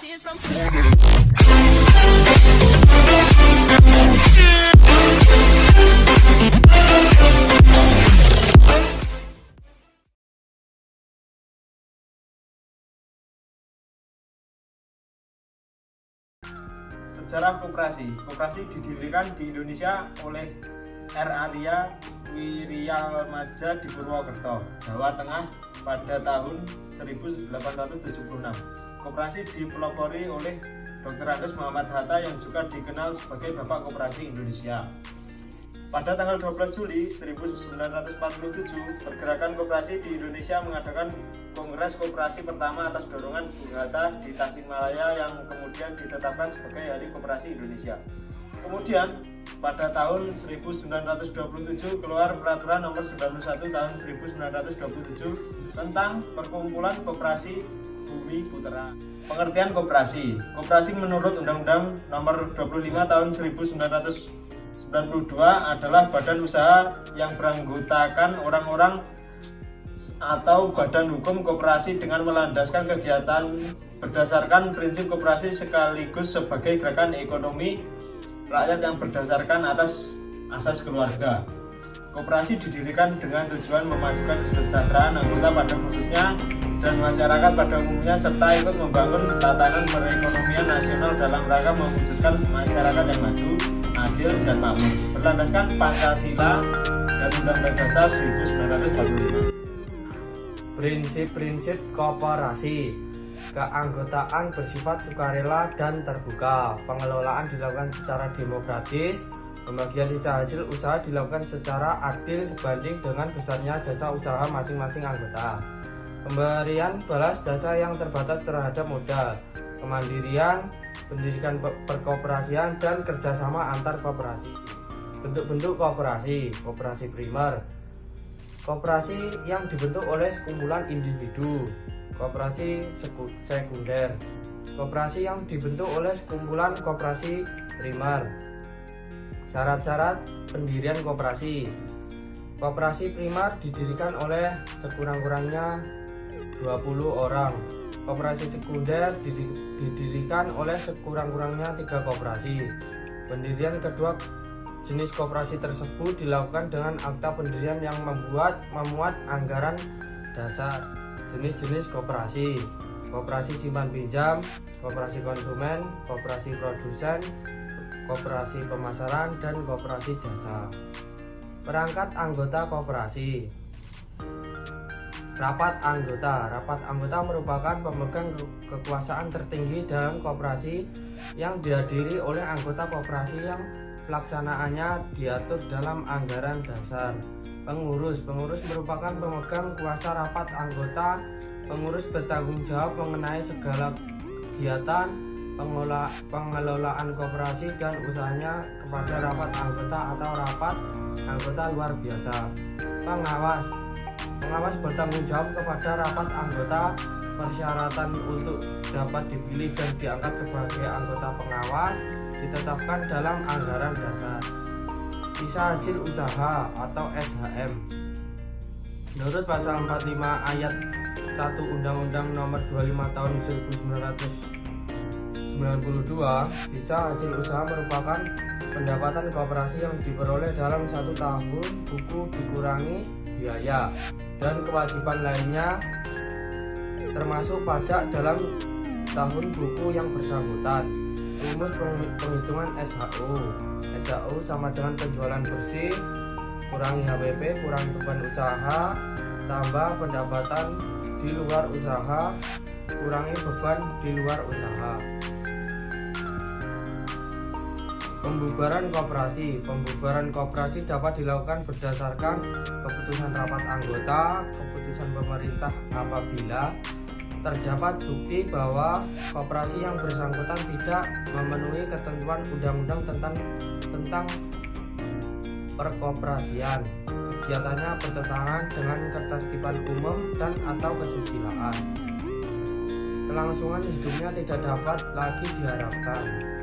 Sejarah koperasi. Koperasi didirikan di Indonesia oleh R. Arya Wirialmadja di Purwokerto, Jawa Tengah pada tahun 1876. Koperasi dipelopori oleh Dr. Andes Muhammad Hatta yang juga dikenal sebagai Bapak Koperasi Indonesia. Pada tanggal 12 Juli 1947, pergerakan koperasi di Indonesia mengadakan Kongres Koperasi pertama atas dorongan Bung Hatta di Tasikmalaya yang kemudian ditetapkan sebagai Hari Koperasi Indonesia. Kemudian, pada tahun 1927 keluar Peraturan Nomor 91 tahun 1927 tentang Perkumpulan Koperasi Bumi Putra. Pengertian koperasi. Koperasi menurut Undang-Undang Nomor 25 tahun 1992 adalah badan usaha yang beranggotakan orang-orang atau badan hukum koperasi dengan melandaskan kegiatan berdasarkan prinsip koperasi sekaligus sebagai gerakan ekonomi rakyat yang berdasarkan atas asas keluarga. Koperasi didirikan dengan tujuan memajukan kesejahteraan anggota pada khususnya dan masyarakat pada umumnya serta ikut membangun tatanan perekonomian nasional dalam rangka mewujudkan masyarakat yang maju, adil dan makmur berlandaskan Pancasila dan Undang-Undang Dasar 1945. Prinsip-prinsip koperasi. Keanggotaan bersifat sukarela dan terbuka. Pengelolaan dilakukan secara demokratis. Pembagian sisa hasil usaha dilakukan secara adil sebanding dengan besarnya jasa usaha masing-masing anggota. Pemberian balas jasa yang terbatas terhadap modal. Kemandirian, pendidikan perkoperasian dan kerjasama antar koperasi. Bentuk-bentuk koperasi. Koperasi primer. Koperasi yang dibentuk oleh sekumpulan individu. Koperasi sekunder. Koperasi yang dibentuk oleh sekumpulan koperasi primer. Syarat-syarat pendirian koperasi. Koperasi primer didirikan oleh sekurang-kurangnya 20 orang. Koperasi sekunder didirikan oleh sekurang-kurangnya 3 koperasi. Pendirian kedua jenis koperasi tersebut dilakukan dengan akta pendirian yang memuat anggaran dasar. Jenis-jenis koperasi. Koperasi simpan pinjam, koperasi konsumen, koperasi produsen, koperasi pemasaran, dan koperasi jasa. Perangkat anggota koperasi. Rapat anggota. Rapat anggota merupakan pemegang kekuasaan tertinggi dalam koperasi yang dihadiri oleh anggota koperasi yang pelaksanaannya diatur dalam anggaran dasar. Pengurus. Pengurus merupakan pemegang kuasa rapat anggota. Pengurus bertanggung jawab mengenai segala kegiatan pengelolaan koperasi dan usahanya kepada rapat anggota atau rapat anggota luar biasa. Pengawas. Pengawas bertanggung jawab kepada rapat anggota. Persyaratan untuk dapat dipilih dan diangkat sebagai anggota pengawas ditetapkan dalam anggaran dasar. Sisa hasil usaha atau SHM. Menurut pasal 45 ayat 1 Undang-Undang Nomor 25 Tahun 1992, sisa hasil usaha merupakan pendapatan koperasi yang diperoleh dalam 1 tahun buku dikurangi biaya dan kewajiban lainnya termasuk pajak dalam tahun buku yang bersangkutan. Rumus penghitungan SHU. SHU sama dengan penjualan bersih kurangi HPP kurangi beban usaha tambah pendapatan di luar usaha kurangi beban di luar usaha. Pembubaran koperasi. Pembubaran koperasi dapat dilakukan berdasarkan keputusan rapat anggota, keputusan pemerintah apabila terdapat bukti bahwa koperasi yang bersangkutan tidak memenuhi ketentuan undang-undang tentang perkoperasian, kegiatannya bertentangan dengan ketertiban umum dan atau kesusilaan. Kelangsungan hidupnya tidak dapat lagi diharapkan.